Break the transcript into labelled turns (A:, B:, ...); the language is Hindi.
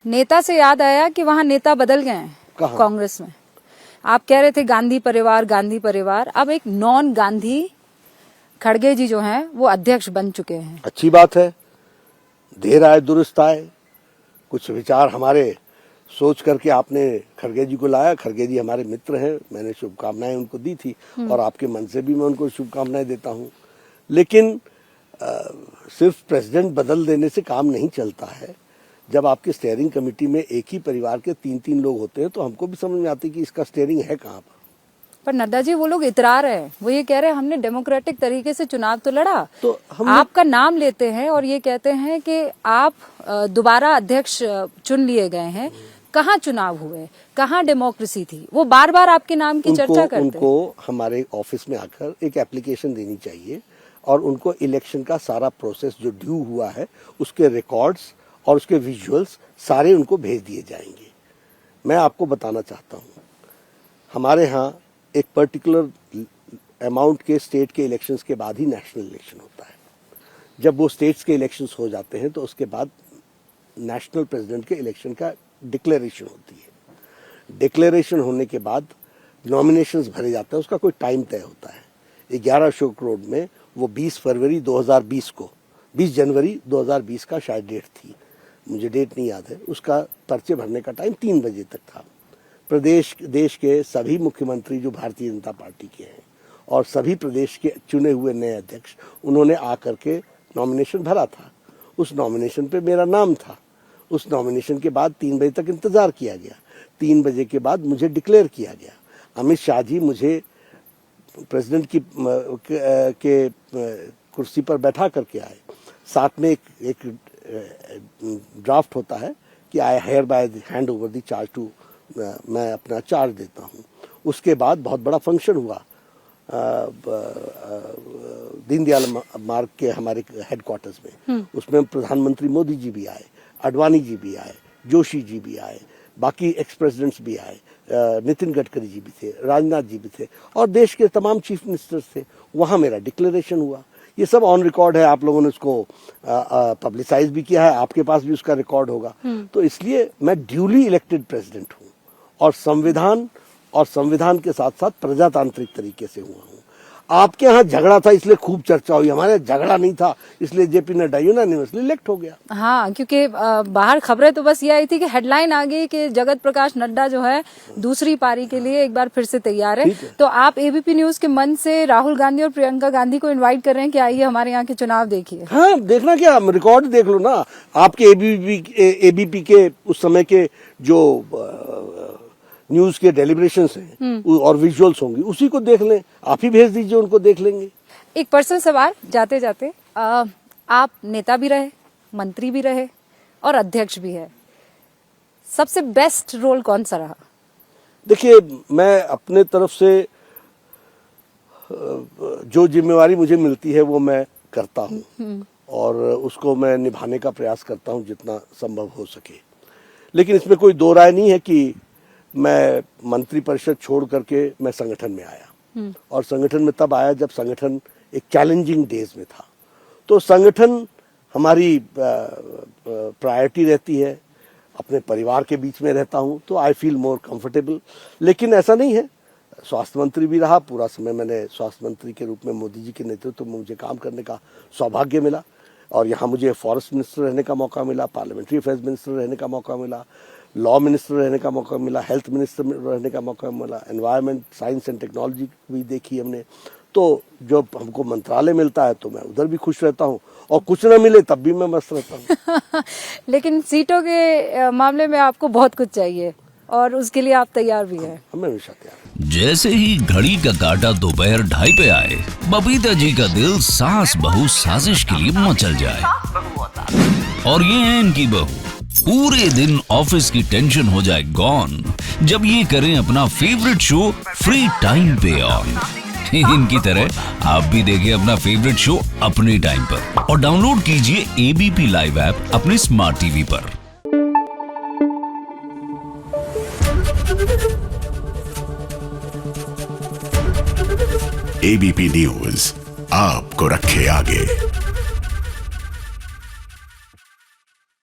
A: नेता से याद आया कि वहाँ नेता बदल गए हैं कांग्रेस में। आप कह रहे थे गांधी परिवार, अब एक नॉन गांधी खड़गे जी जो हैं वो अध्यक्ष बन चुके हैं।
B: अच्छी बात है, देर आए दुरुस्त आए। कुछ विचार हमारे सोच करके आपने खड़गे जी को लाया। खड़गे जी हमारे मित्र हैं, मैंने शुभकामनाएं उनको दी थी और आपके मन से भी मैं उनको शुभकामनाएं देता हूं। लेकिन सिर्फ प्रेसिडेंट बदल देने से काम नहीं चलता है। जब आपके स्टीयरिंग कमेटी में एक ही परिवार के 3-3 लोग होते हैं तो हमको भी समझ में आती है कि इसका स्टीयरिंग है कहाँ पर।
A: नड्डा जी वो लोग इतरा रहे हैं, वो ये कह रहे हैं हमने डेमोक्रेटिक तरीके से चुनाव तो लड़ा,
B: तो हम
A: आपका नाम लेते हैं और ये कहते हैं कि आप दोबारा अध्यक्ष चुन लिए गए हैं। कहाँ चुनाव हुए, कहाँ डेमोक्रेसी थी? वो बार बार आपके नाम की चर्चा करते हैं।
B: उनको हमारे ऑफिस में आकर एक एप्लीकेशन देनी चाहिए और उनको इलेक्शन का सारा प्रोसेस जो ड्यू हुआ है उसके रिकॉर्ड्स और उसके विजुअल्स सारे उनको भेज दिए जाएंगे। मैं आपको बताना चाहता हूँ, हमारे यहाँ एक पर्टिकुलर अमाउंट के स्टेट के इलेक्शंस के बाद ही नेशनल इलेक्शन होता है। जब वो स्टेट्स के इलेक्शंस हो जाते हैं तो उसके बाद नेशनल प्रेसिडेंट के इलेक्शन का डिक्लेरेशन होती है। डिक्लेरेशन होने के बाद नॉमिनेशंस भरे जाते हैं, उसका कोई टाइम तय होता है। 11 अशोक रोड में वो 20 फरवरी 2020 को 20 जनवरी 2020 का शायद डेट थी, मुझे डेट नहीं याद है। उसका पर्चे भरने का टाइम 3 बजे तक था। देश के सभी मुख्यमंत्री जो भारतीय जनता पार्टी के हैं और सभी प्रदेश के चुने हुए नए अध्यक्ष, उन्होंने आकर के नॉमिनेशन भरा था। उस नॉमिनेशन पे मेरा नाम था। उस नॉमिनेशन के बाद 3 बजे तक इंतजार किया गया। 3 बजे के बाद मुझे डिक्लेयर किया गया। अमित शाह जी मुझे प्रेसिडेंट की के कुर्सी पर बैठा करके आए। साथ में एक ड्राफ्ट होता है कि I hereby hand over the charge to, मैं अपना चार्ज देता हूँ। उसके बाद बहुत बड़ा फंक्शन हुआ दीनदयाल मार्ग के हमारे हेडक्वार्टर्स में। उसमें प्रधानमंत्री मोदी जी भी आए, अडवाणी जी भी आए, जोशी जी भी आए, बाकी एक्स प्रेसिडेंट्स भी आए, नितिन गडकरी जी भी थे, राजनाथ जी भी थे और देश के तमाम चीफ मिनिस्टर्स थे। वहाँ मेरा डिक्लेरेशन हुआ। ये सब ऑन रिकॉर्ड है, आप लोगों ने उसको पब्लिसाइज भी किया है, आपके पास भी उसका रिकॉर्ड होगा। तो इसलिए मैं ड्यूली इलेक्टेड प्रेसिडेंट हूँ और संविधान के साथ साथ प्रजातांत्रिक तरीके से हुआ हूँ। आपके यहाँ झगड़ा था इसलिए खूब चर्चा हुई, हमारे झगड़ा नहीं था इसलिए जेपी नड्डा यूनानिमसली इलेक्ट हो गया।
A: हाँ, क्योंकि बाहर खबरें तो बस ये आई थी कि हेडलाइन आ गई कि जगत प्रकाश नड्डा जो है दूसरी पारी के लिए एक बार फिर से तैयार है। तो आप एबीपी न्यूज के मंच से राहुल गांधी और प्रियंका गांधी को इन्वाइट कर रहे हैं कि आइए हमारे यहाँ के चुनाव देखिए।
B: हाँ, देखना क्या, रिकॉर्ड देख लो ना। आपके एबीपी के उस समय के जो न्यूज के डेलिब्रेशंस हैं और विजुअल्स होंगे, उसी को देख लें। आप ही भेज दीजिए, उनको देख लेंगे।
A: एक पर्सनल सवाल जाते जाते, आप नेता भी रहे, मंत्री भी रहे और अध्यक्ष भी है, सबसे बेस्ट रोल कौन सा रहा?
B: देखिए, मैं अपने तरफ से जो जिम्मेवारी मुझे मिलती है वो मैं करता हूँ और उसको मैं निभाने का प्रयास करता हूँ जितना संभव हो सके। लेकिन इसमें कोई दो राय नहीं है कि मैं मंत्री परिषद छोड़ करके मैं संगठन में आया और संगठन में तब आया जब संगठन एक चैलेंजिंग डेज में था। तो संगठन हमारी प्रायोरिटी रहती है, अपने परिवार के बीच में रहता हूं तो आई फील मोर कंफर्टेबल। लेकिन ऐसा नहीं है, स्वास्थ्य मंत्री भी रहा पूरा समय। मैंने स्वास्थ्य मंत्री के रूप में मोदी जी के नेतृत्व में मुझे काम करने का सौभाग्य मिला और यहाँ मुझे फॉरेस्ट मिनिस्टर रहने का मौका मिला, पार्लियामेंट्री अफेयर्स मिनिस्टर रहने का मौका मिला, लॉ मिनिस्टर रहने का मौका मिला, हेल्थ मिनिस्टर रहने का मौका मिला, एनवायरनमेंट, साइंस एंड टेक्नोलॉजी भी देखी हमने। तो जब हमको मंत्रालय मिलता है तो मैं उधर भी खुश रहता हूँ और कुछ ना मिले तब भी मैं मस्त रहता हूँ।
A: लेकिन सीटों के मामले में आपको बहुत कुछ चाहिए और उसके लिए आप तैयार भी हैं।
B: हम हमेशा तैयार।
C: जैसे ही घड़ी का काटा दोपहर 2:30 पे आए, बबीता जी का दिल सास बहू साजिश के लिए मचल जाए। और ये है इनकी बहू, पूरे दिन ऑफिस की टेंशन हो जाए गॉन जब ये करें अपना फेवरेट शो फ्री टाइम पे ऑन। इनकी तरह आप भी देखिए अपना फेवरेट शो अपने टाइम पर और डाउनलोड कीजिए एबीपी लाइव ऐप अपने स्मार्ट टीवी पर।
D: एबीपी न्यूज आपको रखे आगे।